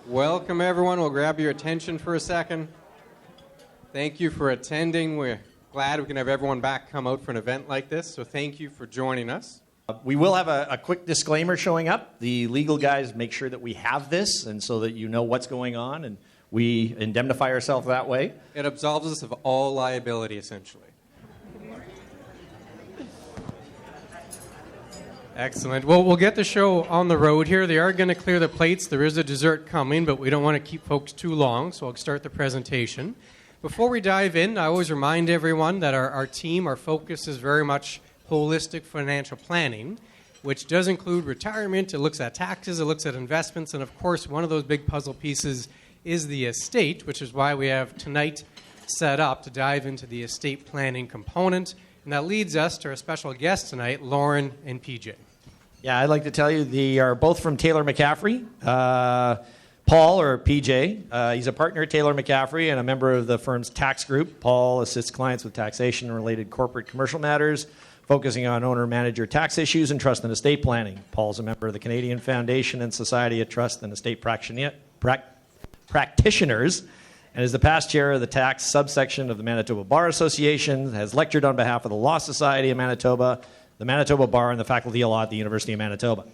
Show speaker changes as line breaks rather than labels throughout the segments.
Welcome, everyone. We'll grab your attention for a second. Thank you for attending. We're glad we can have everyone back come out for an event like this, so thank you for joining us.
We will have a quick disclaimer showing up. The legal guys make sure that we have this, and so that you know what's going on, and we indemnify ourselves that way.
It absolves us of all liability, essentially. Excellent. Well, we'll get the show on the road here. They are going to clear the plates. There is a dessert coming, but we don't want to keep folks too long, so I'll start the presentation. Before we dive in, I always remind everyone that our team, our focus is very much holistic financial planning, which does include retirement. It looks at taxes, it looks at investments, and of course, one of those big puzzle pieces is the estate, which is why we have tonight set up to dive into the estate planning component. And that leads us to our special guests tonight, Lauren and PJ.
Yeah, I'd like to tell you they are both from Taylor McCaffrey. Paul, or PJ, he's a partner at Taylor McCaffrey and a member of the firm's tax group. Paul assists clients with taxation and related corporate commercial matters, focusing on owner-manager tax issues and trust and estate planning. Paul's a member of the Canadian Foundation and Society of Trust and Estate Practitioners, and is the past chair of the tax subsection of the Manitoba Bar Association, has lectured on behalf of the Law Society of Manitoba, the Manitoba Bar, and the Faculty of Law at the University of Manitoba.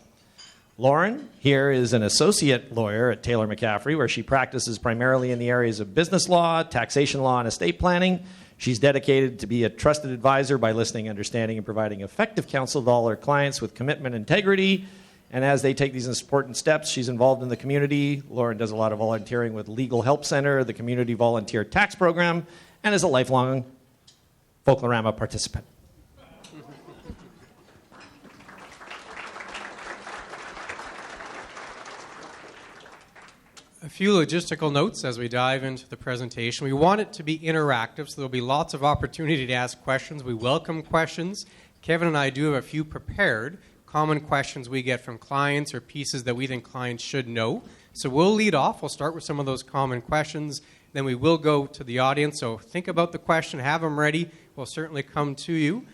Lauren here is an associate lawyer at Taylor McCaffrey, where she practices primarily in the areas of business law, taxation law, and estate planning. She's dedicated to be a trusted advisor by listening, understanding, and providing effective counsel to all her clients with commitment and integrity. And as they take these important steps, she's involved in the community. Lauren does a lot of volunteering with Legal Help Center, the Community Volunteer Tax Program, and is a lifelong Folklorama participant.
A few logistical notes as we dive into the presentation. We want it to be interactive, so there'll be lots of opportunity to ask questions. We welcome questions. Kevin and I do have a few prepared common questions we get from clients or pieces that we think clients should know. So we'll lead off. We'll start with some of those common questions. Then we will go to the audience. So think about the question. Have them ready. We'll certainly come to you.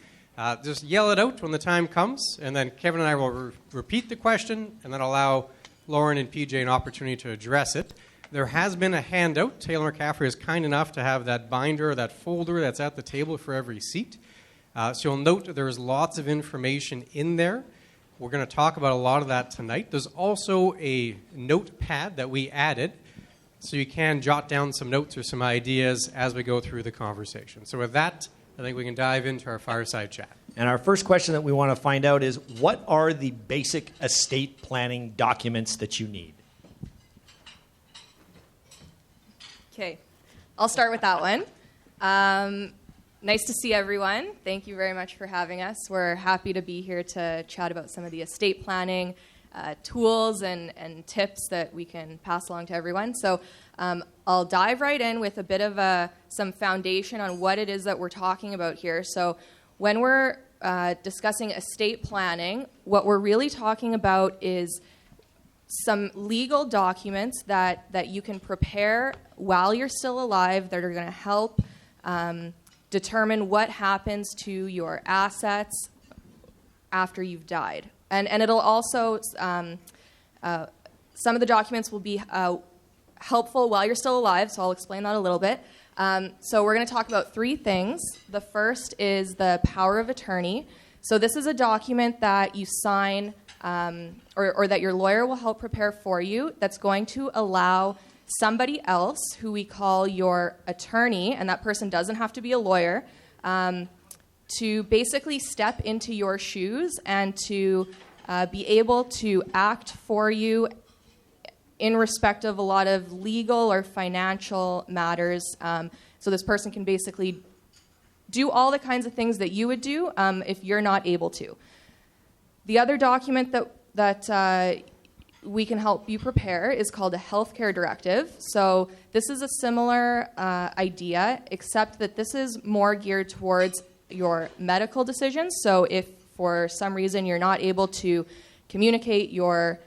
Just yell it out when the time comes. And then Kevin and I will repeat the question and then allow Lauren and PJ an opportunity to address it. There has been a handout. Taylor McCaffrey is kind enough to have that binder or that folder that's at the table for every seat. So you'll note there is lots of information in there. We're going to talk about a lot of that tonight. There's also a notepad that we added, so you can jot down some notes or some ideas as we go through the conversation. So with that, I think we can dive into our fireside chat.
And our first question that we want to find out is, what are the basic estate planning documents that you need?
Okay, I'll start with that one. Nice to see everyone. Thank you very much for having us. We're happy to be here to chat about some of the estate planning tools and tips that we can pass along to everyone. So I'll dive right in with a bit of some foundation on what it is that we're talking about here. So when we're discussing estate planning, what we're really talking about is some legal documents that you can prepare while you're still alive that are going to help determine what happens to your assets after you've died. And it'll also, some of the documents will be helpful while you're still alive, so I'll explain that a little bit. So we're going to talk about three things. The first is the power of attorney. So this is a document that you sign or that your lawyer will help prepare for you that's going to allow somebody else, who we call your attorney, and that person doesn't have to be a lawyer, to basically step into your shoes and to be able to act for you in respect of a lot of legal or financial matters. So this person can basically do all the kinds of things that you would do if you're not able to. The other document that we can help you prepare is called a healthcare directive. So this is a similar idea, except that this is more geared towards your medical decisions. So if for some reason you're not able to communicate your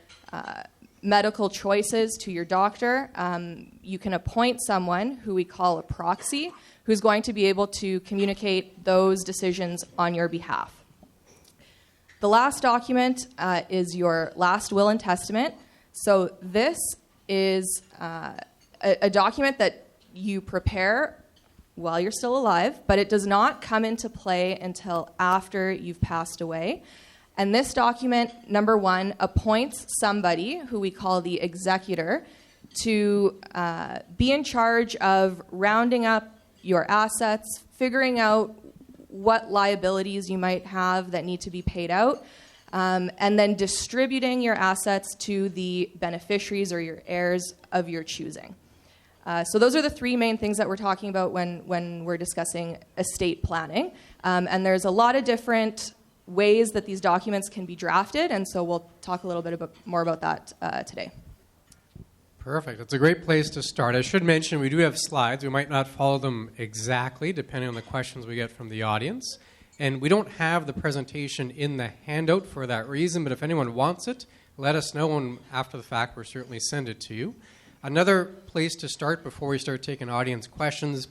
medical choices to your doctor, you can appoint someone who we call a proxy, who's going to be able to communicate those decisions on your behalf. The last document is your last will and testament. So this is a document that you prepare while you're still alive, but it does not come into play until after you've passed away. And this document, number one, appoints somebody who we call the executor to be in charge of rounding up your assets, figuring out what liabilities you might have that need to be paid out, and then distributing your assets to the beneficiaries or your heirs of your choosing. So those are the three main things that we're talking about when we're discussing estate planning. And there's a lot of different ways that these documents can be drafted, and so we'll talk a little bit more about that today.
Perfect. It's a great place to start. I should mention we do have slides. We might not follow them exactly, depending on the questions we get from the audience. And we don't have the presentation in the handout for that reason, but if anyone wants it, let us know, and after the fact, we'll certainly send it to you. Another place to start before we start taking audience questions,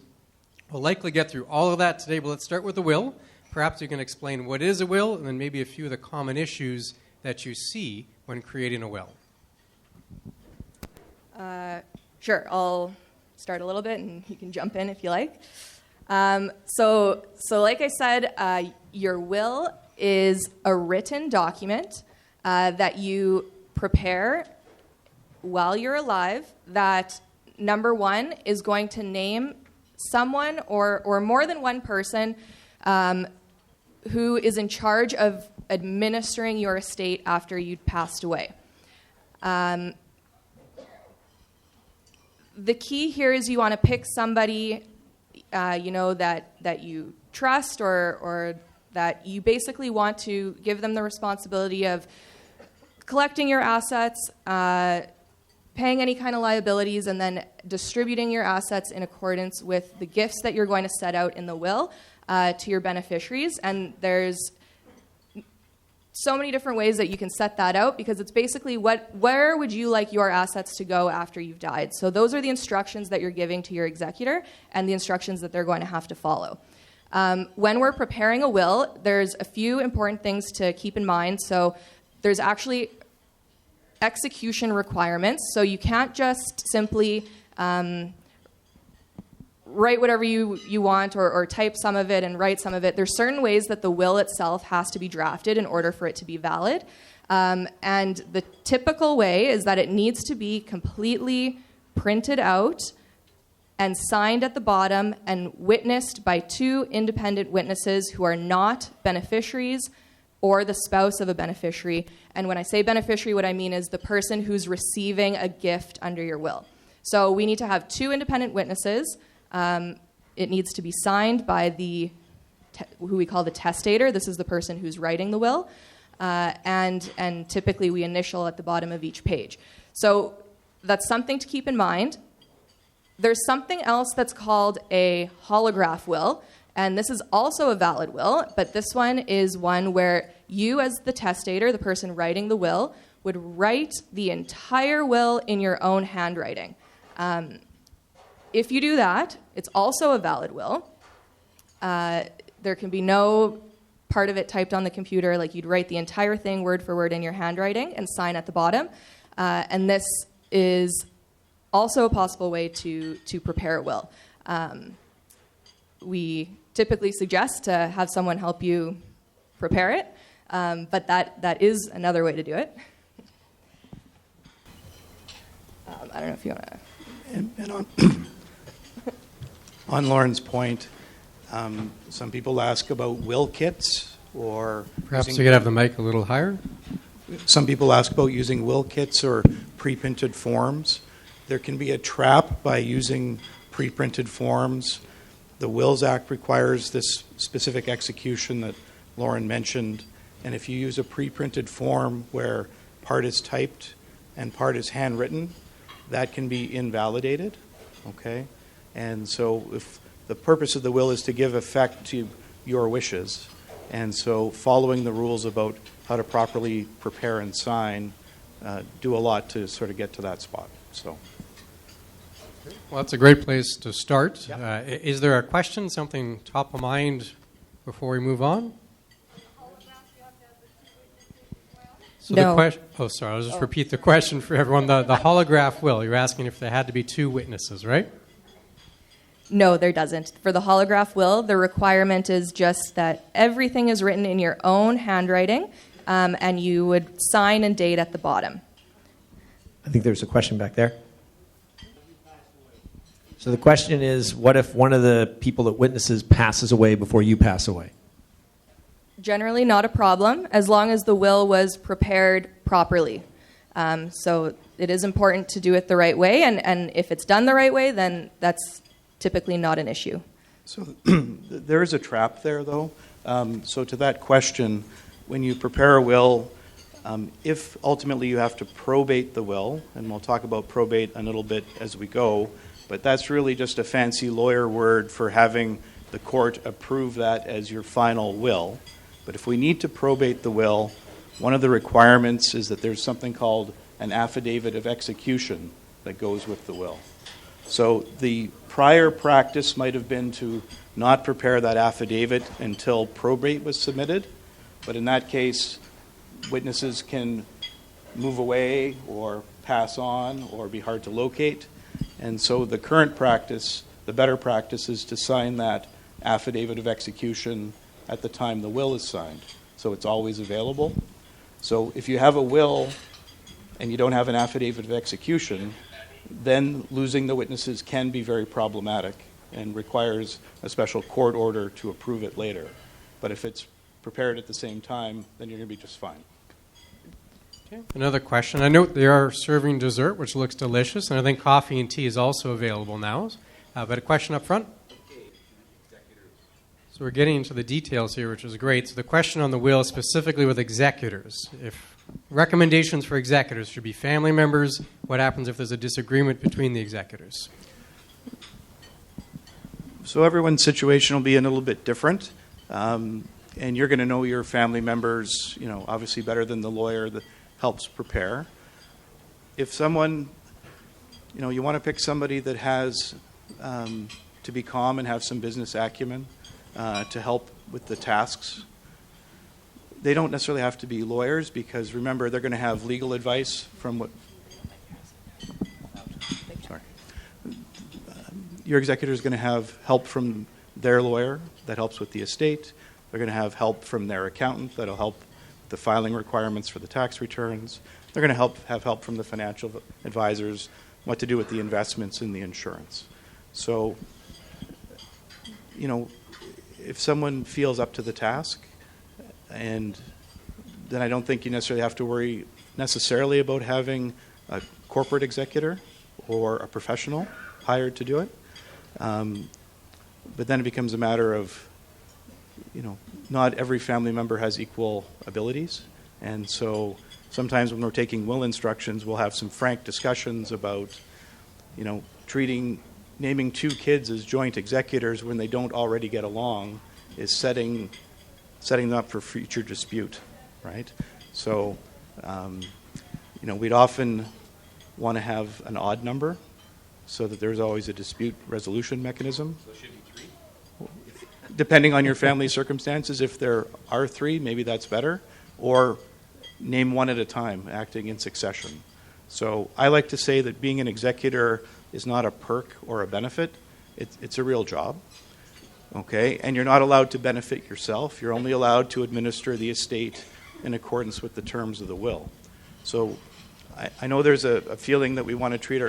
we'll likely get through all of that today, but let's start with the will. Perhaps you can explain what is a will, and then maybe a few of the common issues that you see when creating a will.
Sure, I'll start a little bit, and you can jump in if you like. So like I said, your will is a written document that you prepare while you're alive that, number one, is going to name someone or more than one person who is in charge of administering your estate after you'd passed away. The key here is you want to pick somebody that you trust or that you basically want to give them the responsibility of collecting your assets, paying any kind of liabilities, and then distributing your assets in accordance with the gifts that you're going to set out in the will to your beneficiaries. And there's so many different ways that you can set that out, because it's basically where would you like your assets to go after you've died. So those are the instructions that you're giving to your executor and the instructions that they're going to have to follow. When we're preparing a will, there's a few important things to keep in mind. So there's actually execution requirements. So you can't just simply write whatever you want or type some of it and write some of it. There's certain ways that the will itself has to be drafted in order for it to be valid. And the typical way is that it needs to be completely printed out and signed at the bottom and witnessed by two independent witnesses who are not beneficiaries or the spouse of a beneficiary. And when I say beneficiary, what I mean is the person who's receiving a gift under your will. So we need to have two independent witnesses. It needs to be signed by who we call the testator. This is the person who's writing the will. And typically we initial at the bottom of each page. So that's something to keep in mind. There's something else that's called a holograph will, and this is also a valid will, but this one is one where you, as the testator, the person writing the will, would write the entire will in your own handwriting. If you do that, it's also a valid will. There can be no part of it typed on the computer, like you'd write the entire thing word for word in your handwriting and sign at the bottom. And this is also a possible way to prepare a will. We typically suggest to have someone help you prepare it, but that is another way to do it. I don't know if you want to...
And on Lauren's point, some people ask about will kits or...
Perhaps you could have the mic a little higher.
Some people ask about using will kits or pre-printed forms. There can be a trap by using pre-printed forms. The Wills Act requires this specific execution that Lauren mentioned. And if you use a pre-printed form where part is typed and part is handwritten, that can be invalidated. Okay? And so if the purpose of the will is to give effect to your wishes, and so following the rules about how to properly prepare and sign do a lot to sort of get to that spot. So.
Well, that's a great place to start.
Yep.
Is there a question, something top of mind before we move on? So
No.
the question. Oh, sorry. I'll just repeat the question for everyone. The holograph will. You're asking if there had to be two witnesses, right?
No, there doesn't. For the holograph will, the requirement is just that everything is written in your own handwriting, and you would sign and date at the bottom.
I think there's a question back there. So the question is, what if one of the people that witnesses passes away before you pass away?
Generally not a problem, as long as the will was prepared properly. So it is important to do it the right way, and if it's done the right way, then that's typically not an issue.
So there is a trap there, though. So to that question, when you prepare a will, if ultimately you have to probate the will, and we'll talk about probate a little bit as we go, but that's really just a fancy lawyer word for having the court approve that as your final will. But if we need to probate the will, one of the requirements is that there's something called an affidavit of execution that goes with the will. So the prior practice might have been to not prepare that affidavit until probate was submitted, but in that case, witnesses can move away or pass on or be hard to locate. And so the current practice, the better practice, is to sign that affidavit of execution at the time the will is signed. So it's always available. So if you have a will and you don't have an affidavit of execution, then losing the witnesses can be very problematic and requires a special court order to approve it later. But if it's prepared at the same time, then you're going to be just fine.
Okay. Another question. I note they are serving dessert, which looks delicious, and I think coffee and tea is also available now. But a question up front? So we're getting into the details here, which is great. So the question on the will specifically with executors. If recommendations for executors should be family members, what happens if there's a disagreement between the executors?
So everyone's situation will be a little bit different. And you're going to know your family members, obviously better than the lawyer that helps prepare. If someone, you want to pick somebody that has to be calm and have some business acumen to help with the tasks. They don't necessarily have to be lawyers because, remember, they're going to have legal advice from what... Sorry. Your executor is going to have help from their lawyer that helps with the estate. They're going to have help from their accountant that'll help with the filing requirements for the tax returns. They're going to have help from the financial advisors, what to do with the investments and the insurance. So, if someone feels up to the task, and then I don't think you necessarily have to worry necessarily about having a corporate executor or a professional hired to do it. But then it becomes a matter of, not every family member has equal abilities. And so sometimes when we're taking will instructions, we'll have some frank discussions about, naming two kids as joint executors when they don't already get along is setting them up for future dispute, right? So, we'd often want to have an odd number so that there's always a dispute resolution mechanism. So it should be 3? Depending on your family circumstances, if there are 3, maybe that's better. Or name one at a time, acting in succession. So I like to say that being an executor is not a perk or a benefit. It's a real job. Okay? And you're not allowed to benefit yourself. You're only allowed to administer the estate in accordance with the terms of the will. So I know there's a feeling that we want to treat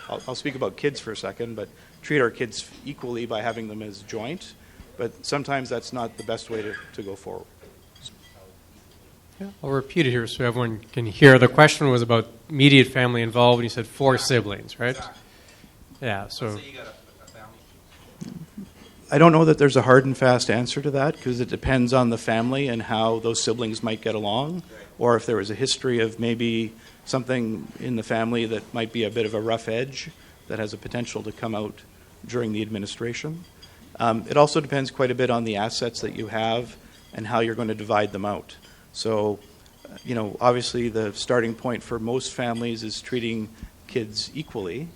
I'll speak about kids for a second, but treat our kids equally by having them as joint. But sometimes that's not the best way to go forward.
Yeah, I'll repeat it here so everyone can hear. The question was about immediate family involved, and you said 4 siblings, right? Exactly. Yeah, so...
Let's say you got a family.
I don't know that there's a hard and fast answer to that because it depends on the family and how those siblings might get along, right. Or if there was a history of maybe something in the family that might be a bit of a rough edge that has a potential to come out during the administration. It also depends quite a bit on the assets that you have and how you're going to divide them out. So, obviously the starting point for most families is treating kids equally,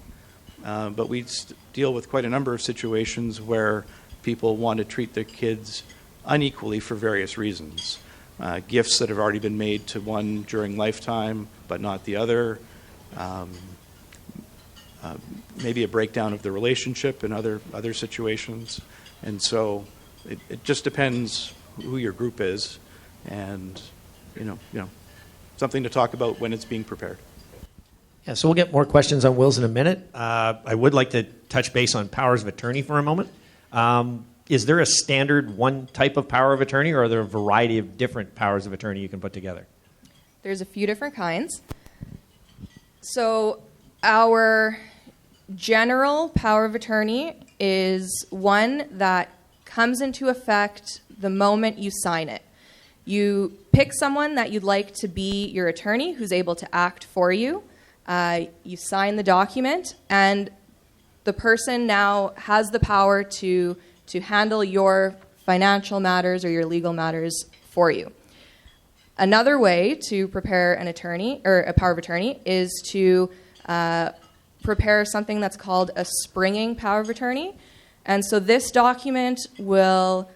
but we deal with quite a number of situations where people want to treat their kids unequally for various reasons. gifts that have already been made to one during lifetime but not the other, maybe a breakdown of the relationship in other situations. And so it just depends who your group is, and something to talk about when it's being prepared.
Yeah, so we'll get more questions on wills in a minute. I would like to touch base on powers of attorney for a moment. Is there a standard one type of power of attorney, or are there a variety of different powers of attorney you can put together?
There's a few different kinds. So our general power of attorney is one that comes into effect the moment you sign it. You pick someone that you'd like to be your attorney who's able to act for you. You sign the document, and the person now has the power to handle your financial matters or your legal matters for you. Another way to prepare an attorney or a power of attorney is to prepare something that's called a springing power of attorney. And so this document will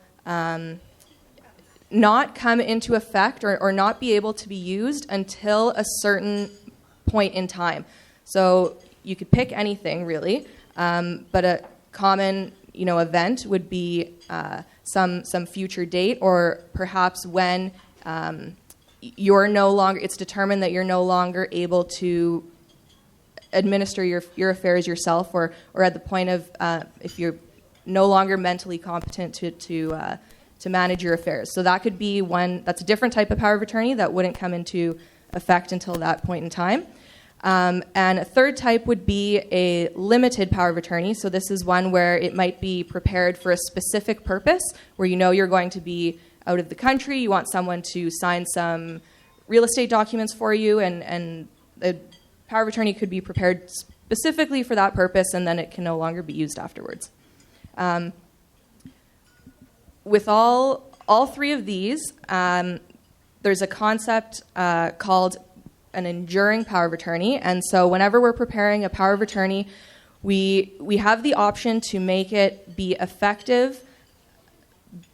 not come into effect or not be able to be used until a certain point in time. So you could pick anything, really, but a common event would be some future date, or perhaps when it's determined that you're no longer able to administer your affairs yourself, or at the point of if you're no longer mentally competent to manage your affairs. So that could be one. That's a different type of power of attorney that wouldn't come into effect until that point in time. And a third type would be a limited power of attorney. So this is one where it might be prepared for a specific purpose, where you're going to be out of the country, you want someone to sign some real estate documents for you, and the power of attorney could be prepared specifically for that purpose, and then it can no longer be used afterwards. With all three of these, there's a concept called an enduring power of attorney. And so whenever we're preparing a power of attorney, we have the option to make it be effective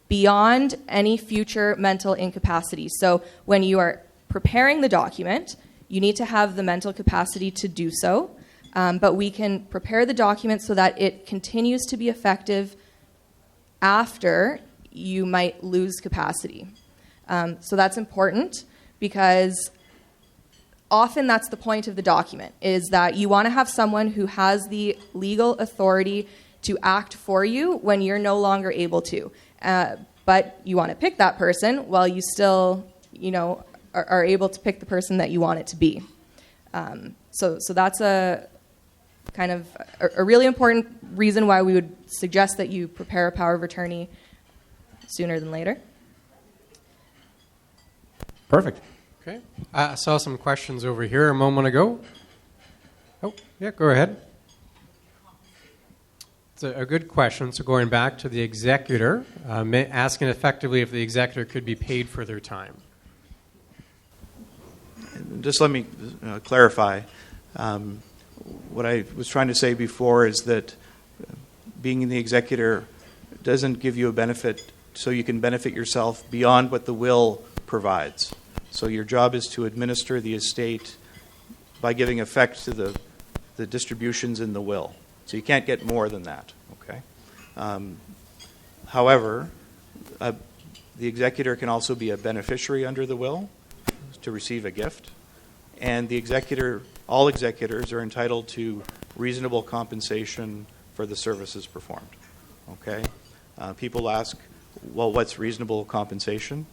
beyond any future mental incapacity. So when you are preparing the document, you need to have the mental capacity to do so. But we can prepare the document so that it continues to be effective after you might lose capacity. So that's important, because often that's the point of the document, is that you want to have someone who has the legal authority to act for you when you're no longer able to. But you want to pick that person while you still, are able to pick the person that you want it to be. So that's a kind of a really important reason why we would suggest that you prepare a power of attorney sooner than later.
Perfect.
Okay. I saw some questions over here a moment ago. Oh, yeah, go ahead. It's a good question. So going back to the executor, asking effectively if the executor could be paid for their time.
Just let me clarify. What I was trying to say before is that being the executor doesn't give you a benefit so you can benefit yourself beyond what the will provides. So your job is to administer the estate by giving effect to the distributions in the will. So you can't get more than that. Okay. However, the executor can also be a beneficiary under the will to receive a gift, and all executors are entitled to reasonable compensation for the services performed. Okay. People ask, well, what's reasonable compensation?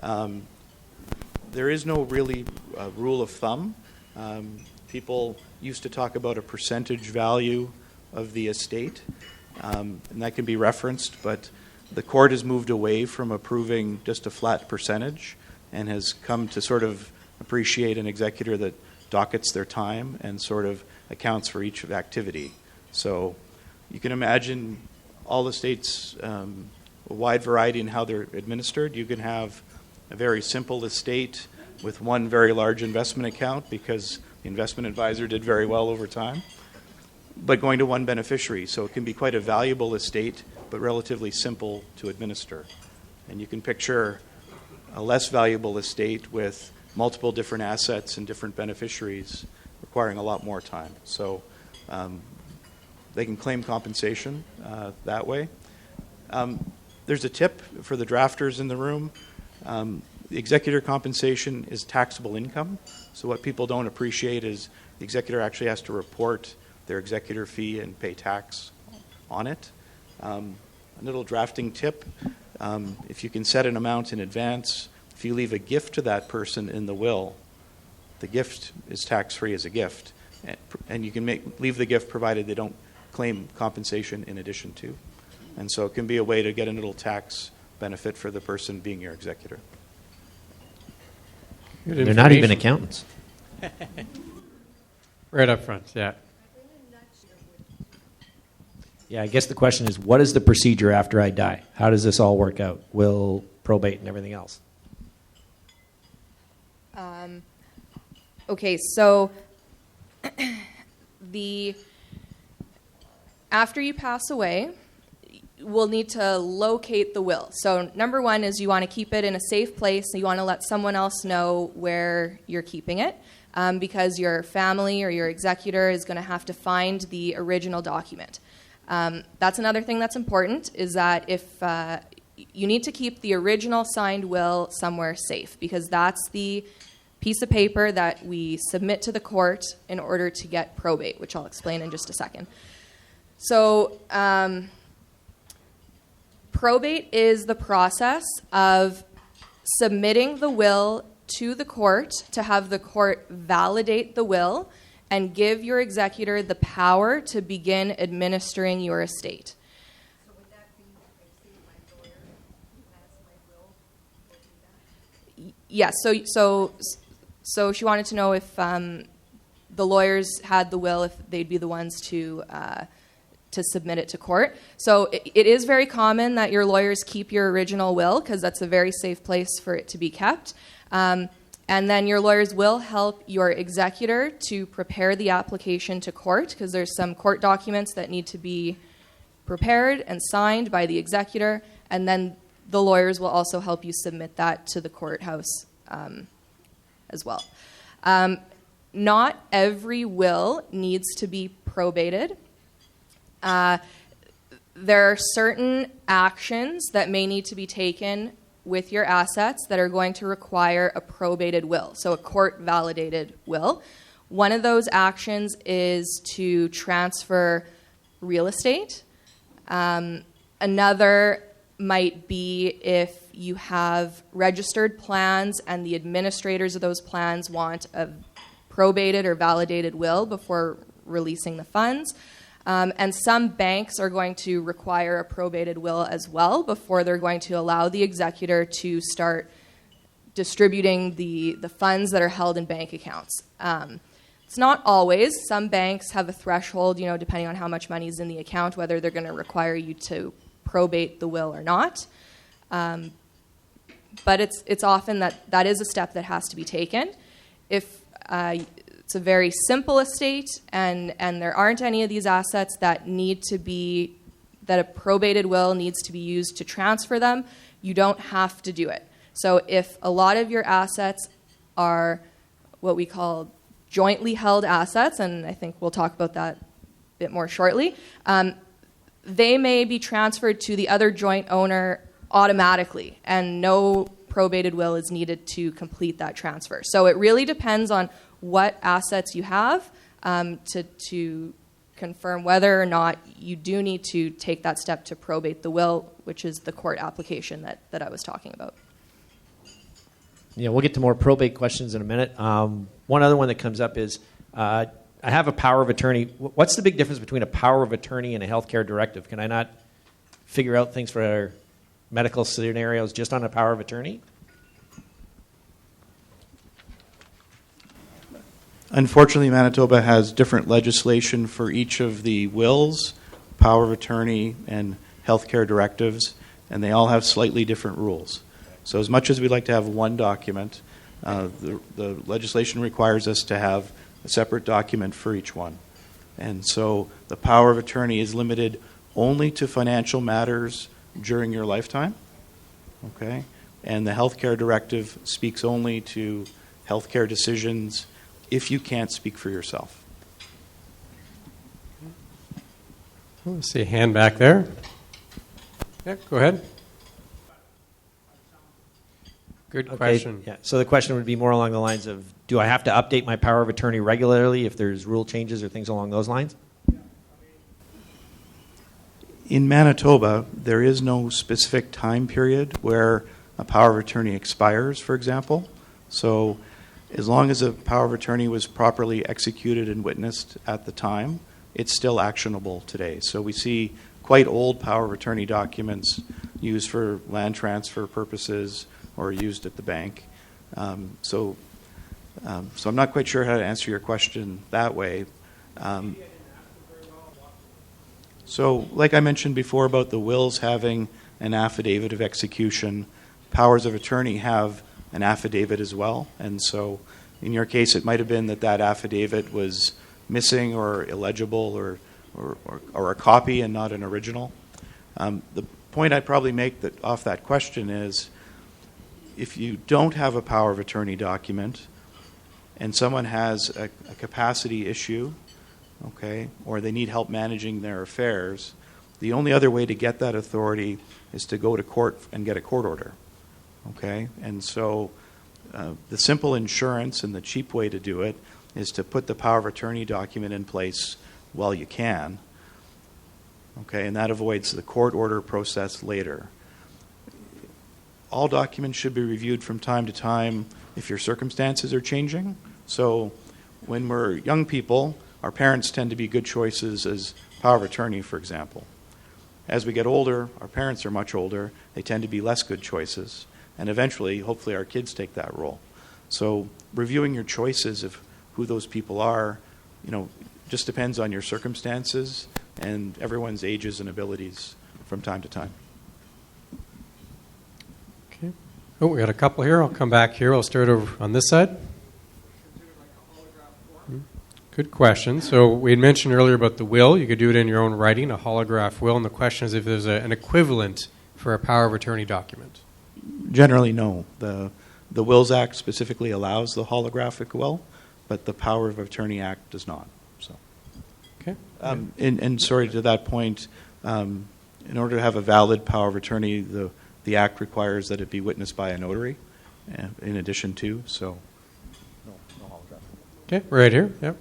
There is no really rule of thumb. People used to talk about a percentage value of the estate, and that can be referenced, but the court has moved away from approving just a flat percentage and has come to sort of appreciate an executor that dockets their time and sort of accounts for each activity. So you can imagine all estates, a wide variety in how they're administered. You can have a very simple estate with one very large investment account because the investment advisor did very well over time, but going to one beneficiary. So it can be quite a valuable estate, but relatively simple to administer. And you can picture a less valuable estate with multiple different assets and different beneficiaries requiring a lot more time. So they can claim compensation that way. There's a tip for the drafters in the room. The executor compensation is taxable income. So what people don't appreciate is the executor actually has to report their executor fee and pay tax on it. A little drafting tip, if you can set an amount in advance, if you leave a gift to that person in the will, the gift is tax-free as a gift. And you can leave the gift provided they don't claim compensation in addition to. And so it can be a way to get a little tax benefit for the person being your executor.
They're not even accountants.
Right up front, yeah.
Yeah, I guess the question is, what is the procedure after I die? How does this all work out? Will, probate, and everything else?
Okay, so after you pass away, we'll need to locate the will. So number one is you want to keep it in a safe place. So you want to let someone else know where you're keeping it, because your family or your executor is going to have to find the original document. That's another thing that's important, is that if you need to keep the original signed will somewhere safe, because that's the piece of paper that we submit to the court in order to get probate, which I'll explain in just a second. So probate is the process of submitting the will to the court to have the court validate the will and give your executor the power to begin administering your estate.
So would that be if I see my lawyer who has my will, will do that?
Yes, so she wanted to know if the lawyers had the will, if they'd be the ones to submit it to court. So it is very common that your lawyers keep your original will, because that's a very safe place for it to be kept. And then your lawyers will help your executor to prepare the application to court, because there's some court documents that need to be prepared and signed by the executor, and then the lawyers will also help you submit that to the courthouse as well. Not every will needs to be probated. There are certain actions that may need to be taken with your assets that are going to require a probated will, so a court-validated will. One of those actions is to transfer real estate. Another might be if you have registered plans and the administrators of those plans want a probated or validated will before releasing the funds. And some banks are going to require a probated will as well before they're going to allow the executor to start distributing the funds that are held in bank accounts. It's not always. Some banks have a threshold, depending on how much money is in the account, whether they're going to require you to probate the will or not. But it's often that is a step that has to be taken. If it's a very simple estate and there aren't any of these assets that a probated will needs to be used to transfer them, you don't have to do it. So if a lot of your assets are what we call jointly held assets, and I think we'll talk about that a bit more shortly, they may be transferred to the other joint owner automatically, and no probated will is needed to complete that transfer. So it really depends on what assets you have to confirm whether or not you do need to take that step to probate the will, which is the court application that I was talking about.
Yeah, we'll get to more probate questions in a minute. One other one that comes up is, I have a power of attorney. What's the big difference between a power of attorney and a healthcare directive? Can I not figure out things for medical scenarios just on a power of attorney?
Unfortunately, Manitoba has different legislation for each of the wills, power of attorney, and healthcare directives, and they all have slightly different rules. So as much as we'd like to have one document, the legislation requires us to have a separate document for each one. And so the power of attorney is limited only to financial matters during your lifetime, okay? And the healthcare directive speaks only to healthcare decisions if you can't speak for yourself.
I see a hand back there. Yeah, go ahead. Good question.
Yeah. So the question would be more along the lines of, do I have to update my power of attorney regularly if there's rule changes or things along those lines?
In Manitoba, there is no specific time period where a power of attorney expires, for example. So as long as a power of attorney was properly executed and witnessed at the time, it's still actionable today. So we see quite old power of attorney documents used for land transfer purposes or used at the bank. So I'm not quite sure how to answer your question that way. So like I mentioned before about the wills having an affidavit of execution, powers of attorney have an affidavit as well. And so in your case, it might have been that affidavit was missing or illegible or a copy and not an original. The point I'd probably make off that question is, if you don't have a power of attorney document and someone has a capacity issue, okay, or they need help managing their affairs, the only other way to get that authority is to go to court and get a court order, okay? And so the simple insurance and the cheap way to do it is to put the power of attorney document in place while you can, okay, and that avoids the court order process later. All documents should be reviewed from time to time if your circumstances are changing. So when we're young people, our parents tend to be good choices as power of attorney, for example. As we get older, our parents are much older, they tend to be less good choices. And eventually, hopefully, our kids take that role. So reviewing your choices of who those people are, just depends on your circumstances and everyone's ages and abilities from time to time.
Okay. Oh, we got a couple here. I'll come back here. I'll start over on this side. Good question. So we had mentioned earlier about the will. You could do it in your own writing, a holograph will, and the question is if there's an equivalent for a power of attorney document.
Generally, no. The Wills Act specifically allows the holographic will, but the Power of Attorney Act does not. So,
okay.
And sorry, to that point, in order to have a valid power of attorney, the Act requires that it be witnessed by a notary, in addition to. So, no holographic.
Okay, right here. Yep.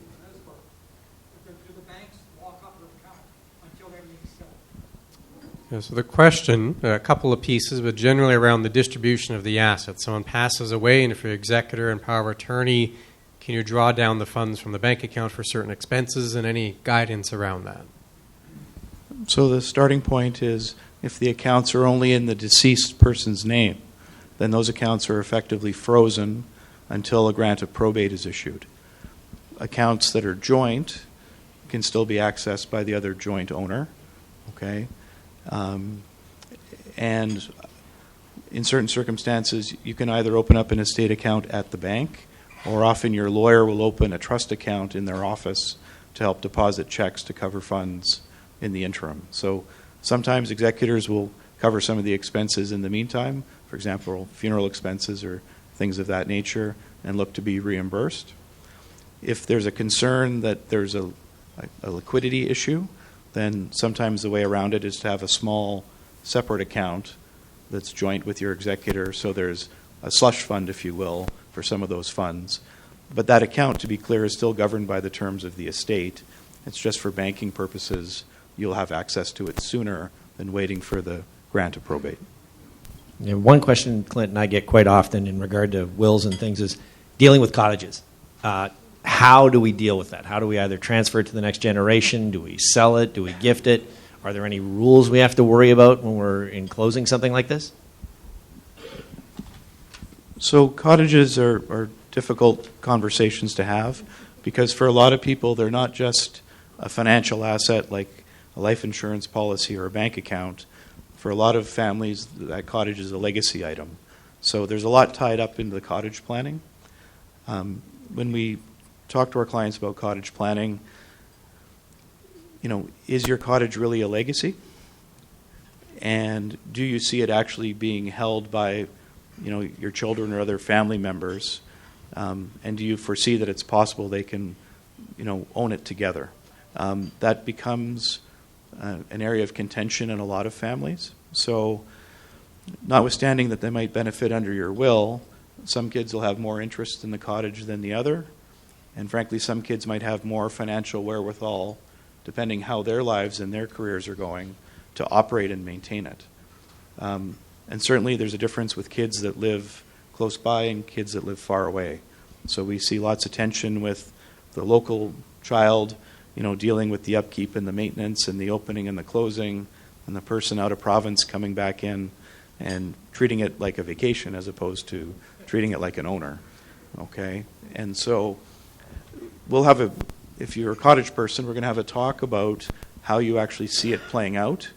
Do the banks lock up their account until everything's settled?
Yeah, so the question, a couple of pieces, but generally around the distribution of the assets. Someone passes away, and if you're executor and power of attorney, can you draw down the funds from the bank account for certain expenses, and any guidance around that?
So the starting point is if the accounts are only in the deceased person's name, then those accounts are effectively frozen until a grant of probate is issued. Accounts that are joint can still be accessed by the other joint owner, okay? And in certain circumstances, you can either open up an estate account at the bank, or often your lawyer will open a trust account in their office to help deposit checks to cover funds in the interim. So sometimes executors will cover some of the expenses in the meantime, for example, funeral expenses or things of that nature, and look to be reimbursed. If there's a concern that there's a liquidity issue, then sometimes the way around it is to have a small separate account that's joint with your executor, so there's a slush fund, if you will, for some of those funds. But that account, to be clear, is still governed by the terms of the estate. It's just for banking purposes. You'll have access to it sooner than waiting for the grant of probate.
Yeah, one question, Clint, and I get quite often in regard to wills and things is dealing with cottages. How do we deal with that? How do we either transfer it to the next generation? Do we sell it? Do we gift it? Are there any rules we have to worry about when we're enclosing something like this?
So cottages are difficult conversations to have because for a lot of people, they're not just a financial asset like a life insurance policy or a bank account. For a lot of families, that cottage is a legacy item. So there's a lot tied up into the cottage planning. When we talk to our clients about cottage planning, is your cottage really a legacy? And do you see it actually being held by your children or other family members, and do you foresee that it's possible they can, own it together? That becomes an area of contention in a lot of families. So, notwithstanding that they might benefit under your will, some kids will have more interest in the cottage than the other, and frankly, some kids might have more financial wherewithal, depending how their lives and their careers are going, to operate and maintain it. And certainly there's a difference with kids that live close by and kids that live far away. So we see lots of tension with the local child, dealing with the upkeep and the maintenance and the opening and the closing, and the person out of province coming back in and treating it like a vacation as opposed to treating it like an owner. Okay? And so we'll have if you're a cottage person, we're going to have a talk about how you actually see it playing out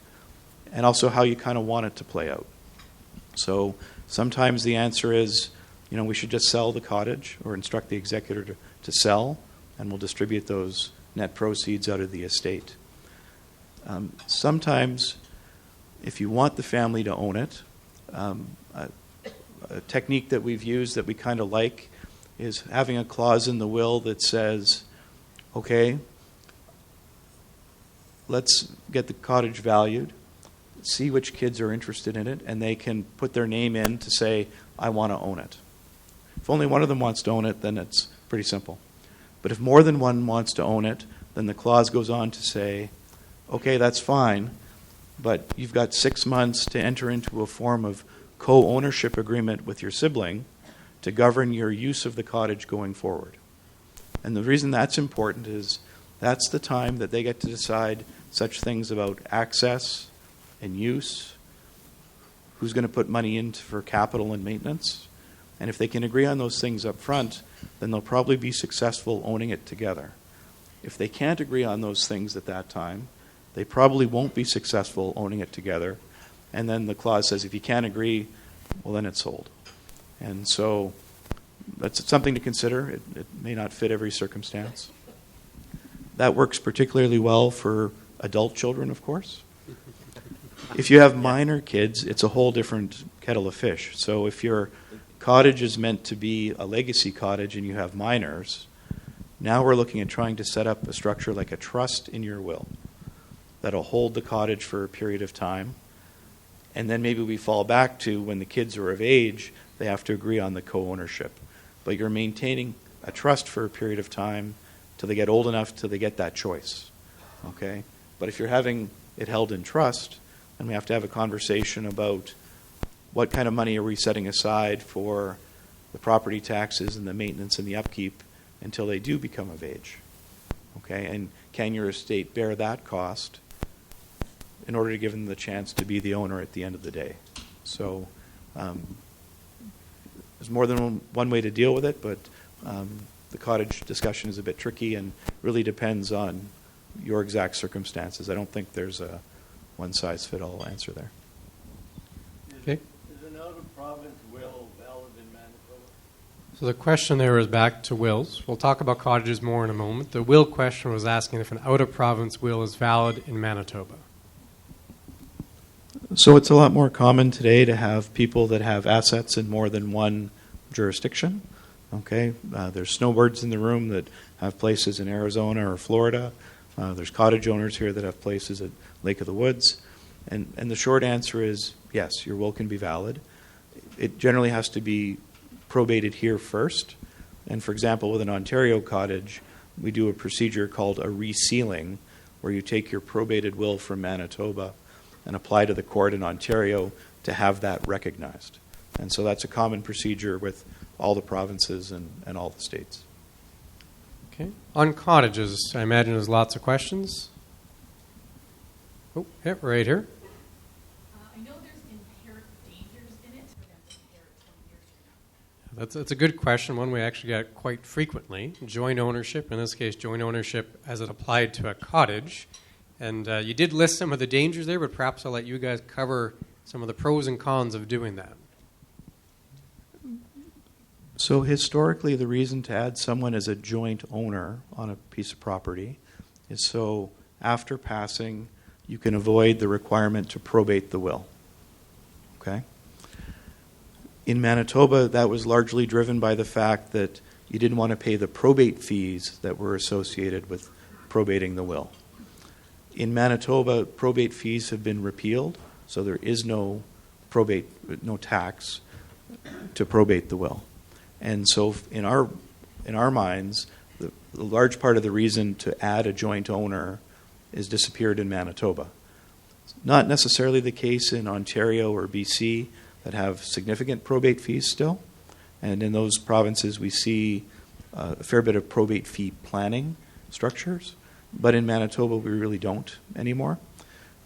and also how you kind of want it to play out. So sometimes the answer is, we should just sell the cottage or instruct the executor to sell, and we'll distribute those net proceeds out of the estate. Sometimes, if you want the family to own it, a technique that we've used that we kind of like is having a clause in the will that says, okay, let's get the cottage valued, see which kids are interested in it, and they can put their name in to say, I want to own it. If only one of them wants to own it, then it's pretty simple. But if more than one wants to own it, then the clause goes on to say, okay, that's fine, but you've got 6 months to enter into a form of co-ownership agreement with your sibling to govern your use of the cottage going forward. And the reason that's important is that's the time that they get to decide such things about access and use, who's going to put money in for capital and maintenance. And if they can agree on those things up front, then they'll probably be successful owning it together. If they can't agree on those things at that time, they probably won't be successful owning it together. And then the clause says if you can't agree, well, then it's sold. And so that's something to consider. It may not fit every circumstance. That works particularly well for adult children, of course. If you have minor kids, it's a whole different kettle of fish. So if your cottage is meant to be a legacy cottage and you have minors, now we're looking at trying to set up a structure like a trust in your will that'll hold the cottage for a period of time. And then maybe we fall back to when the kids are of age, they have to agree on the co-ownership. But you're maintaining a trust for a period of time till they get old enough till they get that choice. Okay? But if you're having it held in trust, then we have to have a conversation about what kind of money are we setting aside for the property taxes and the maintenance and the upkeep until they do become of age. Okay? And can your estate bear that cost in order to give them the chance to be the owner at the end of the day? So there's more than one way to deal with it, but the cottage discussion is a bit tricky and really depends on your exact circumstances. I don't think there's a one-size-fits-all answer there.
Okay.
Is an out-of-province will valid in Manitoba?
So the question there is back to wills. We'll talk about cottages more in a moment. The will question was asking if an out-of-province will is valid in Manitoba.
So it's a lot more common today to have people that have assets in more than one jurisdiction. Okay, there's snowbirds in the room that have places in Arizona or Florida. There's cottage owners here that have places at Lake of the Woods. And the short answer is yes, your will can be valid. It generally has to be probated here first. And for example, with an Ontario cottage, we do a procedure called a resealing, where you take your probated will from Manitoba and apply to the court in Ontario to have that recognized. And so that's a common procedure with all the provinces and all the states.
Okay. On cottages, I imagine there's lots of questions. Oh, yeah, right here.
I know there's inherent dangers in it for them to inherit 20 years from now.
That's a good question, one we actually get quite frequently. Joint ownership, in this case, joint ownership as it applied to a cottage. And you did list some of the dangers there, but perhaps I'll let you guys cover some of the pros and cons of doing that.
So historically, the reason to add someone as a joint owner on a piece of property is so after passing, you can avoid the requirement to probate the will. Okay? In Manitoba, that was largely driven by the fact that you didn't want to pay the probate fees that were associated with probating the will. In Manitoba, probate fees have been repealed, so there is no tax to probate the will. And so in our minds, the large part of the reason to add a joint owner is disappeared in Manitoba. It's not necessarily the case in Ontario or BC that have significant probate fees still. And in those provinces, we see a fair bit of probate fee planning structures. But in Manitoba, we really don't anymore.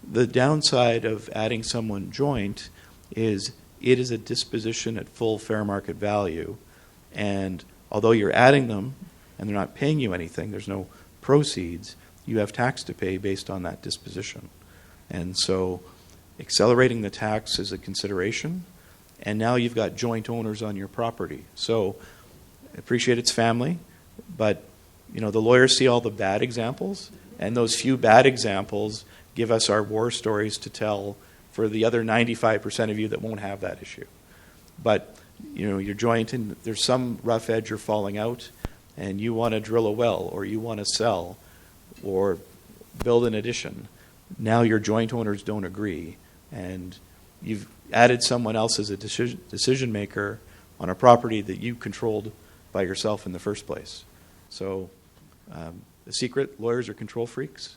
The downside of adding someone joint is it is a disposition at full fair market value. And although you're adding them and they're not paying you anything, there's no proceeds, you have tax to pay based on that disposition. And so accelerating the tax is a consideration. And now you've got joint owners on your property. So I appreciate it's family, but the lawyers see all the bad examples, and those few bad examples give us our war stories to tell for the other 95% of you that won't have that issue. But you're joint and there's some rough edge you're falling out, and you want to drill a well, or you want to sell, or build an addition. Now your joint owners don't agree, and you've added someone else as a decision maker on a property that you controlled by yourself in the first place. So the secret, lawyers are control freaks.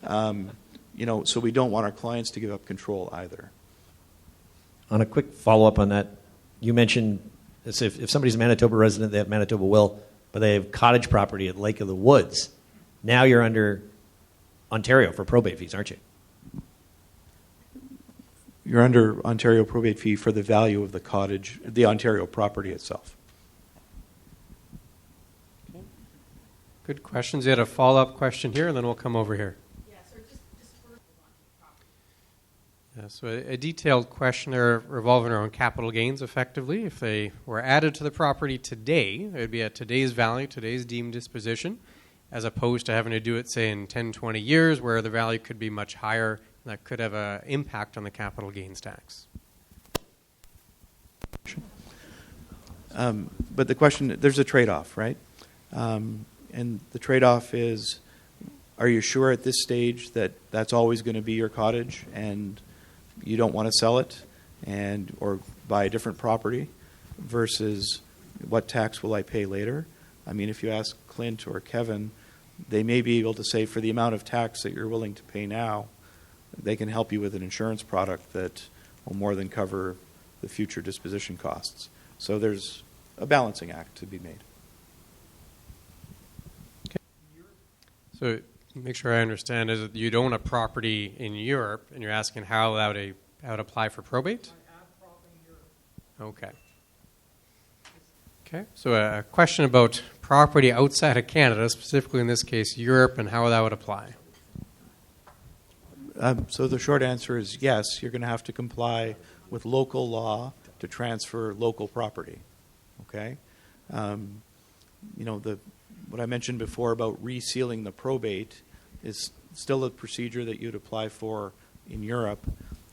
So we don't want our clients to give up control either.
On a quick follow-up on that, you mentioned if somebody's a Manitoba resident, they have Manitoba will, but they have cottage property at Lake of the Woods. Now you're under Ontario for probate fees, aren't you?
You're under Ontario probate fee for the value of the cottage, the Ontario property itself.
Good questions. You had a follow-up question here, and then we'll come over here.
Yes, or just further on the property.
Yeah, so a detailed question there revolving around capital gains, effectively. If they were added to the property today, it would be at today's value, today's deemed disposition, as opposed to having to do it, say, in 10, 20 years, where the value could be much higher. That could have an impact on the capital gains tax.
But the question, there's a trade-off, right? And the trade-off is, are you sure at this stage that that's always going to be your cottage and you don't want to sell it or buy a different property versus what tax will I pay later? I mean, if you ask Clint or Kevin, they may be able to say for the amount of tax that you're willing to pay now, they can help you with an insurance product that will more than cover the future disposition costs. So there's a balancing act to be made.
So make sure I understand, is that you'd own a property in Europe, and you're asking how that would apply for probate? Okay. Okay, so a question about property outside of Canada, specifically in this case Europe, and how that would apply.
So the short answer is yes, you're going to have to comply with local law to transfer local property. Okay? What I mentioned before about resealing the probate is still a procedure that you'd apply for in Europe.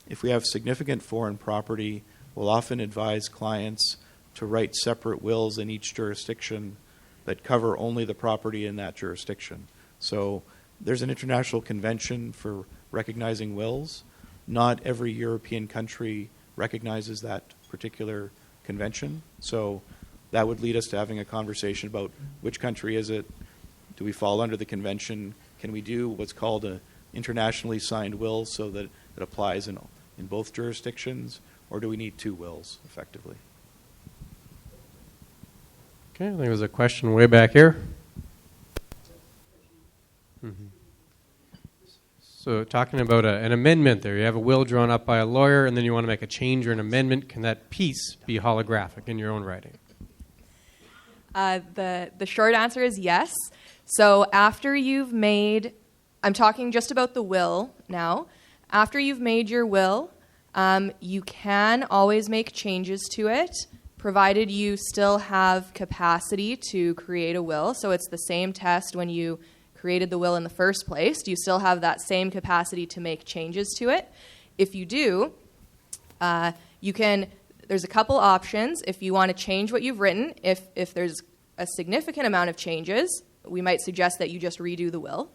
If we have significant foreign property, we'll often advise clients to write separate wills in each jurisdiction that cover only the property in that jurisdiction. So there's an international convention for recognizing wills. Not every European country recognizes that particular convention. So that would lead us to having a conversation about which country is it? Do we fall under the convention? Can we do what's called an internationally signed will so that it applies in both jurisdictions? Or do we need two wills, effectively?
Okay, I think there's a question way back here. Mm-hmm. So talking about an amendment there, you have a will drawn up by a lawyer, and then you want to make a change or an amendment. Can that piece be holographic in your own writing?
The short answer is yes. So after you've made, I'm talking just about the will now. After you've made your will, you can always make changes to it, provided you still have capacity to create a will. So it's the same test when you created the will in the first place. Do you still have that same capacity to make changes to it? If you do, you can there's a couple options if you want to change what you've written. If there's a significant amount of changes, we might suggest that you just redo the will,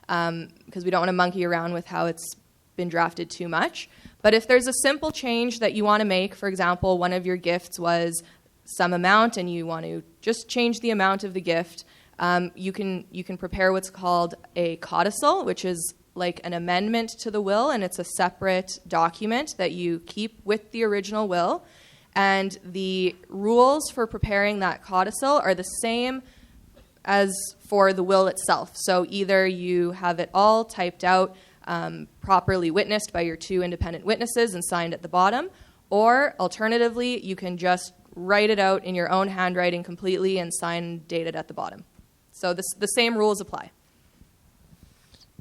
because we don't want to monkey around with how it's been drafted too much. But if there's a simple change that you want to make, for example, one of your gifts was some amount and you want to just change the amount of the gift, you can prepare what's called a codicil, which is like an amendment to the will, and it's a separate document that you keep with the original will. And the rules for preparing that codicil are the same as for the will itself. So either you have it all typed out, properly witnessed by your 2 independent witnesses and signed at the bottom, or alternatively, you can just write it out in your own handwriting completely and sign and date it at the bottom. So the same rules apply.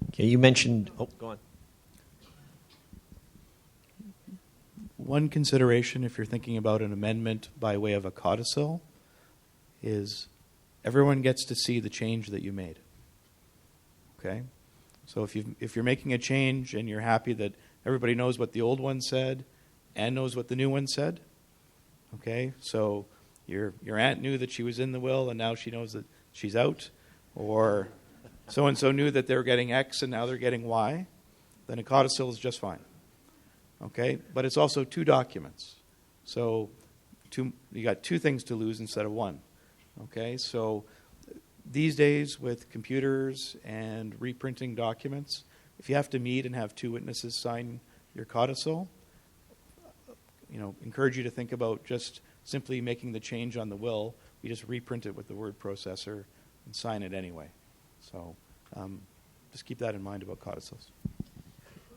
Okay, you mentioned... Oh, go on.
One consideration, if you're thinking about an amendment by way of a codicil, is everyone gets to see the change that you made. Okay? So if you're making a change and you're happy that everybody knows what the old one said and knows what the new one said, okay? So your aunt knew that she was in the will and now she knows that she's out, or so-and-so knew that they were getting X and now they're getting Y, then a codicil is just fine. Okay? But it's also 2 documents. So you got 2 things to lose instead of 1. Okay? So these days with computers and reprinting documents, if you have to meet and have 2 witnesses sign your codicil, encourage you to think about just simply making the change on the will. You just reprint it with the word processor and sign it anyway. So just keep that in mind about codicils.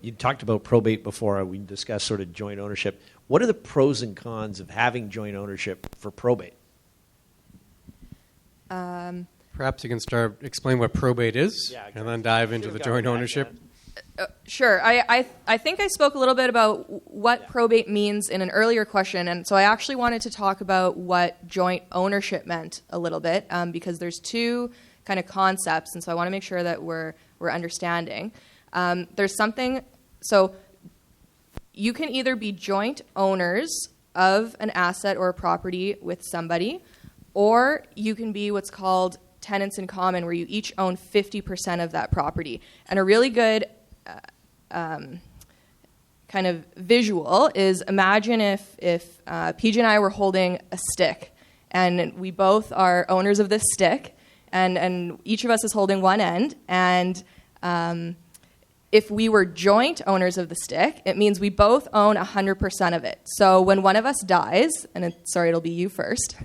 You talked about probate before. We discussed sort of joint ownership. What are the pros and cons of having joint ownership for probate?
Perhaps you can explain what probate is, and then dive into the joint ownership.
Sure. I think I spoke a little bit about what probate means in an earlier question, and so I actually wanted to talk about what joint ownership meant a little bit, because there's 2 kind of concepts, and so I want to make sure that we're understanding. There's something, so you can either be joint owners of an asset or a property with somebody, or you can be what's called tenants in common, where you each own 50% of that property. And a really good kind of visual is, imagine if PJ and I were holding a stick, and we both are owners of this stick, and each of us is holding one end, and if we were joint owners of the stick, it means we both own 100% of it. So when one of us dies, and it'll be you first,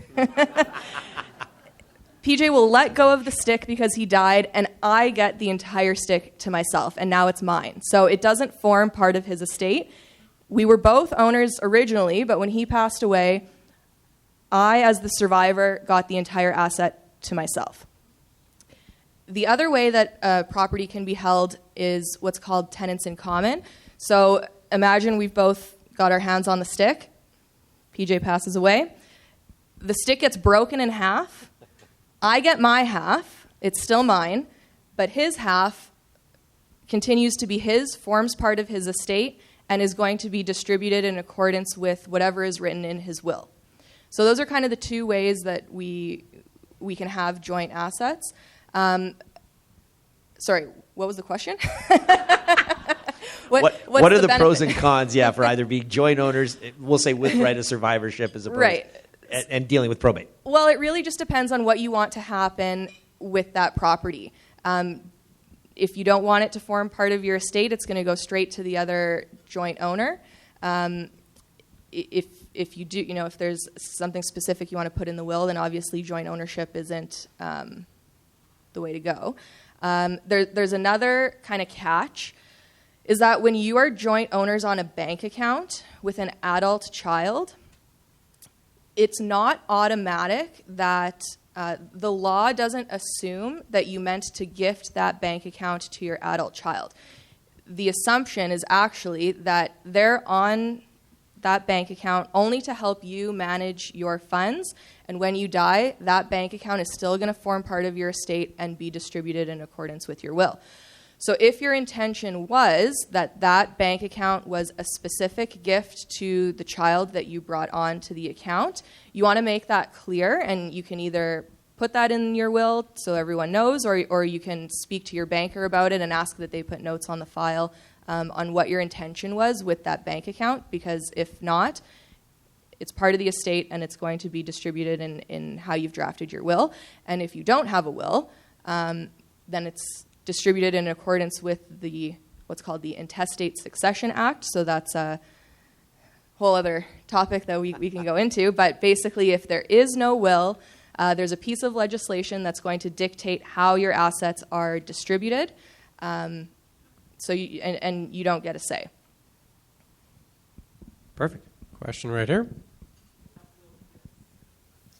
PJ will let go of the stick because he died, and I get the entire stick to myself, and now it's mine. So it doesn't form part of his estate. We were both owners originally, but when he passed away, I, as the survivor, got the entire asset to myself. The other way that a property can be held is what's called tenants in common. So imagine we've both got our hands on the stick. PJ passes away. The stick gets broken in half. I get my half. It's still mine. But his half continues to be his, forms part of his estate, and is going to be distributed in accordance with whatever is written in his will. So those are kind of the 2 ways that we can have joint assets. Sorry, what was the question?
What are the pros and cons, for either being joint owners, we'll say with right of survivorship as opposed
right.
and dealing with probate?
Well, it really just depends on what you want to happen with that property. If you don't want it to form part of your estate, it's going to go straight to the other joint owner. If you do, if there's something specific you want to put in the will, then obviously joint ownership isn't the way to go. There's another kind of catch, is that when you are joint owners on a bank account with an adult child, it's not automatic that the law doesn't assume that you meant to gift that bank account to your adult child. The assumption is actually that they're on that bank account only to help you manage your funds, and when you die, that bank account is still going to form part of your estate and be distributed in accordance with your will. So if your intention was that that bank account was a specific gift to the child that you brought on to the account, you want to make that clear, and you can either put that in your will so everyone knows, or you can speak to your banker about it and ask that they put notes on the file on what your intention was with that bank account, because if not, it's part of the estate and it's going to be distributed in how you've drafted your will. And if you don't have a will, then it's distributed in accordance with what's called the Intestate Succession Act. So that's a whole other topic that we can go into. But basically, if there is no will, there's a piece of legislation that's going to dictate how your assets are distributed. So you don't get a say.
Perfect. Question right here.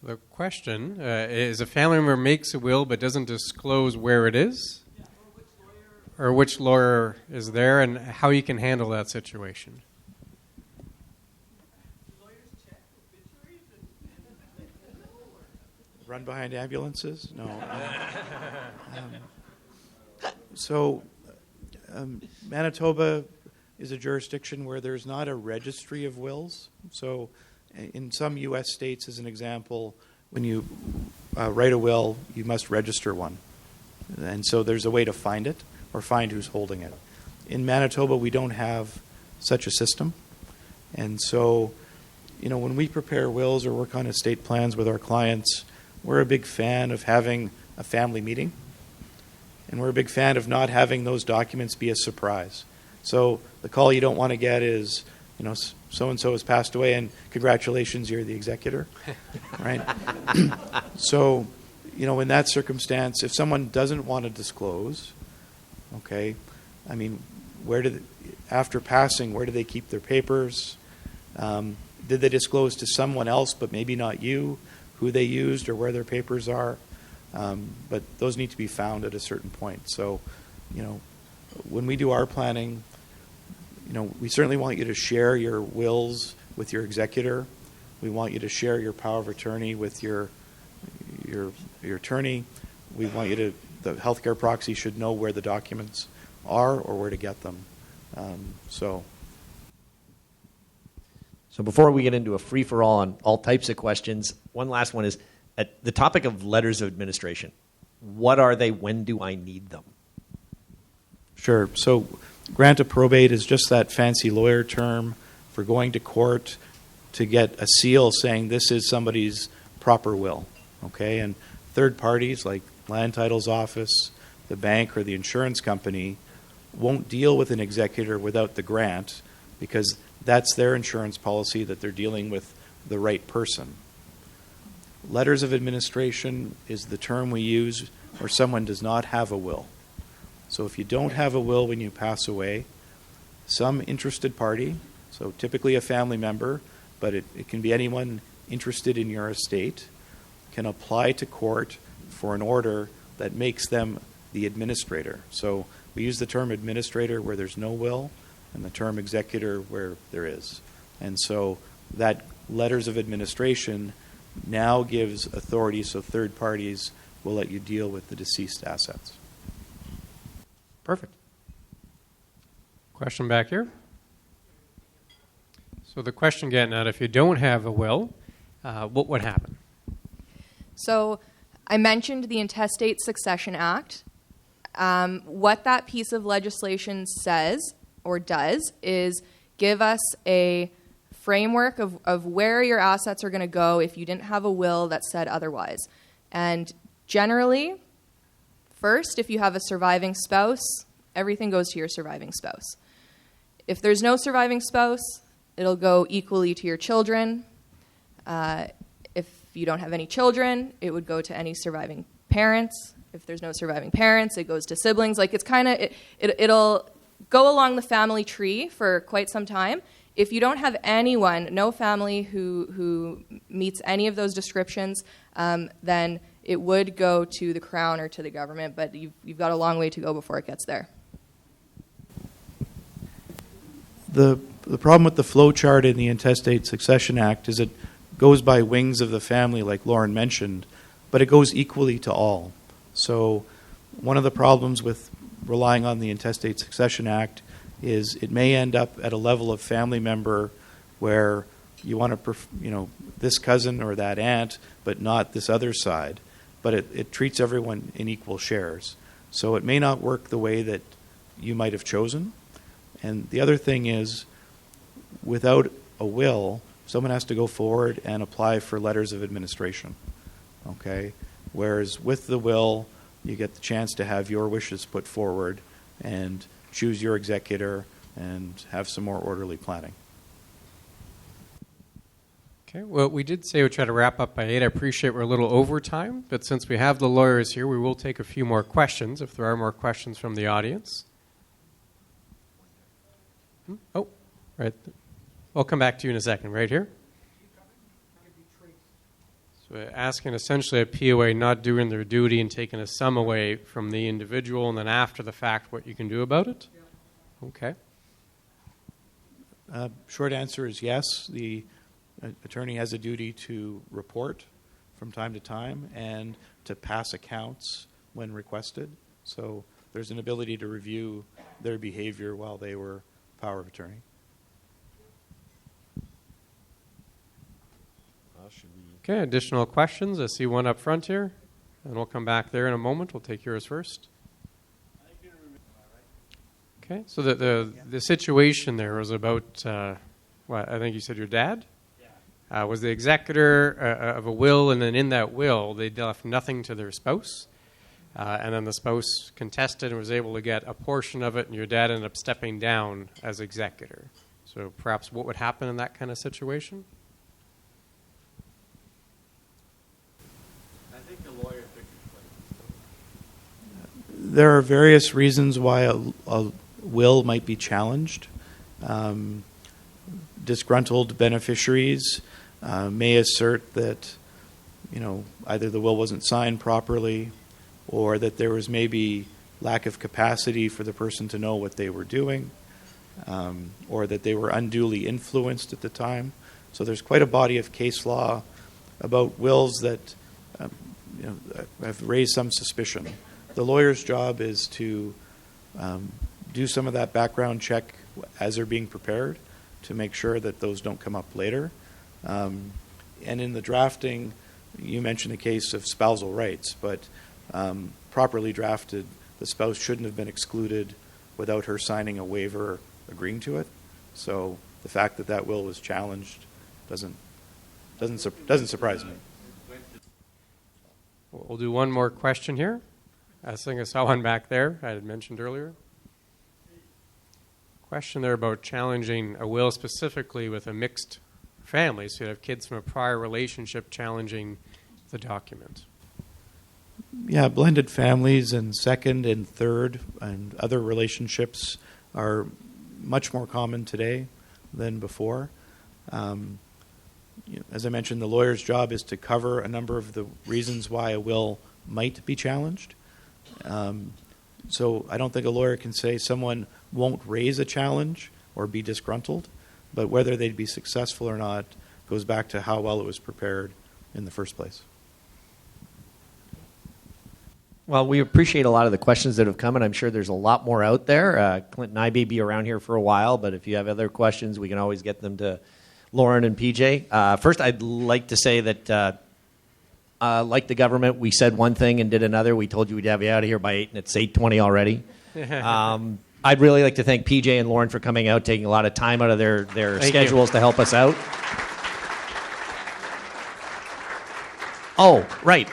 So the question is: a family member makes a will but doesn't disclose where it is, or which lawyer is there, and how you can handle that situation.
Run behind ambulances? No. So Manitoba is a jurisdiction where there's not a registry of wills. So in some U.S. states, as an example, when you write a will, you must register one. And so there's a way to find it or find who's holding it. In Manitoba, we don't have such a system. And so, when we prepare wills or work on estate plans with our clients, we're a big fan of having a family meeting. And we're a big fan of not having those documents be a surprise. So the call you don't want to get is, so-and-so has passed away and congratulations, you're the executor, right? So, in that circumstance, if someone doesn't want to disclose, okay, after passing, where do they keep their papers? Did they disclose to someone else, but maybe not you, who they used or where their papers are? But those need to be found at a certain point. So, when we do our planning, we certainly want you to share your wills with your executor. We want you to share your power of attorney with your attorney. We want you the healthcare proxy should know where the documents are or where to get them. So
before we get into a free-for-all on all types of questions, one last one is at the topic of letters of administration. What are they? When do I need them?
Sure. So grant of probate is just that fancy lawyer term for going to court to get a seal saying this is somebody's proper will. Okay? And third parties like Land Titles Office, the bank, or the insurance company won't deal with an executor without the grant because that's their insurance policy that they're dealing with the right person. Letters of administration is the term we use where someone does not have a will. So if you don't have a will when you pass away, some interested party, so typically a family member, but it can be anyone interested in your estate, can apply to court for an order that makes them the administrator. So we use the term administrator where there's no will and the term executor where there is. And so that letters of administration now gives authority so third parties will let you deal with the deceased assets.
Perfect. Question back here. So the question getting at, if you don't have a will, what would happen?
So I mentioned the Intestate Succession Act. What that piece of legislation says or does is give us a framework of where your assets are going to go if you didn't have a will that said otherwise. And generally, first, if you have a surviving spouse, everything goes to your surviving spouse. If there's no surviving spouse, it'll go equally to your children. If you don't have any children, it would go to any surviving parents. If there's no surviving parents, it goes to siblings. Like it's kind of, it'll go along the family tree for quite some time. If you don't have anyone, no family who meets any of those descriptions, then it would go to the Crown or to the government, but you've got a long way to go before it gets there.
The problem with the flow chart in the Intestate Succession Act is it goes by wings of the family, like Lauren mentioned, but it goes equally to all. So one of the problems with relying on the Intestate Succession Act is it may end up at a level of family member where you want to, this cousin or that aunt, but not this other side. But it treats everyone in equal shares. So it may not work the way that you might have chosen. And the other thing is, without a will, someone has to go forward and apply for letters of administration. Okay? Whereas with the will, you get the chance to have your wishes put forward and choose your executor and have some more orderly planning.
Okay, well, we did say we'd try to wrap up by 8. I appreciate we're a little over time, but since we have the lawyers here, we will take a few more questions if there are more questions from the audience. Oh, right. I'll come back to you in a second. Right here. So asking essentially a POA not doing their duty and taking a sum away from the individual, and then after the fact, what you can do about it? Okay.
Short answer is yes. The attorney has a duty to report from time to time and to pass accounts when requested. So there's an ability to review their behavior while they were power of attorney.
Okay, additional questions? I see one up front here, and we'll come back there in a moment. We'll take yours first. Okay, so the situation there was about, what, I think you said your dad? Was the executor of a will, and then in that will, they left nothing to their spouse. And then the spouse contested and was able to get a portion of it, and your dad ended up stepping down as executor. So perhaps what would happen in that kind of situation?
I think the lawyer picked his place.
There are various reasons why a will might be challenged. Disgruntled beneficiaries may assert that, either the will wasn't signed properly, or that there was maybe lack of capacity for the person to know what they were doing, or that they were unduly influenced at the time. So there's quite a body of case law about wills that have raised some suspicion. The lawyer's job is to do some of that background check as they're being prepared to make sure that those don't come up later. And in the drafting, you mentioned the case of spousal rights, but properly drafted, the spouse shouldn't have been excluded without her signing a waiver agreeing to it. So the fact that that will was challenged doesn't surprise me.
We'll do one more question here. I think I saw one back there I had mentioned earlier. Question there about challenging a will specifically with a mixed family. So you have kids from a prior relationship challenging the document.
Yeah, blended families and second and third and other relationships are much more common today than before. As I mentioned, the lawyer's job is to cover a number of the reasons why a will might be challenged. So I don't think a lawyer can say someone won't raise a challenge or be disgruntled, but whether they'd be successful or not goes back to how well it was prepared in the first place.
Well, we appreciate a lot of the questions that have come, and I'm sure there's a lot more out there. Clint and I may be around here for a while, but if you have other questions, we can always get them to Lauren and PJ. First, I'd like to say that, like the government, we said one thing and did another. We told you we'd have you out of here by 8, and it's 8:20 already. I'd really like to thank PJ and Lauren for coming out, taking a lot of time out of their schedules to help us out. Oh, right.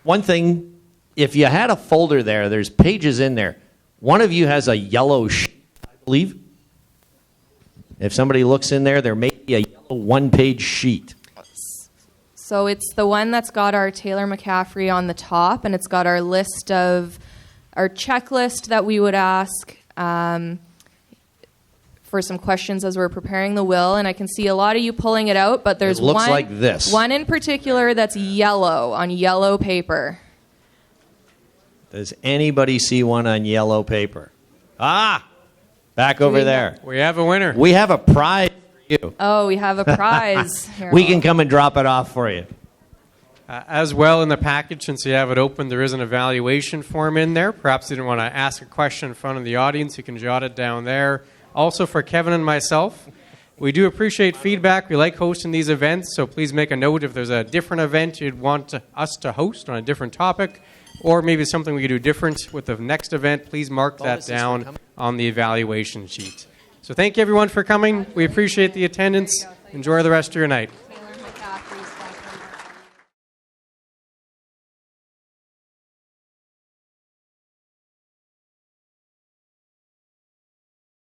One thing, if you had a folder there, there's pages in there. One of you has a yellow sheet, I believe. If somebody looks in there, there may be a yellow one-page sheet.
So it's the one that's got our Taylor McCaffrey on the top, and it's got our list of our checklist that we would ask for some questions as we're preparing the will. And I can see a lot of you pulling it out, but there's
it looks like this.
One in particular that's yellow on yellow paper.
Does anybody see one on yellow paper? Back over there.
We have a winner.
We have a prize for you.
Oh, we have a prize. Here,
We can come and drop it off for you.
As well, in the package, since you have it open, there is an evaluation form in there. Perhaps you didn't want to ask a question in front of the audience. You can jot it down there. Also, for Kevin and myself, we do appreciate feedback. We like hosting these events, so please make a note if there's a different event you'd want us to host on a different topic, or maybe something we could do different with the next event. Please mark that down on the evaluation sheet. So thank you, everyone, for coming. We appreciate the attendance. Enjoy the rest of your night.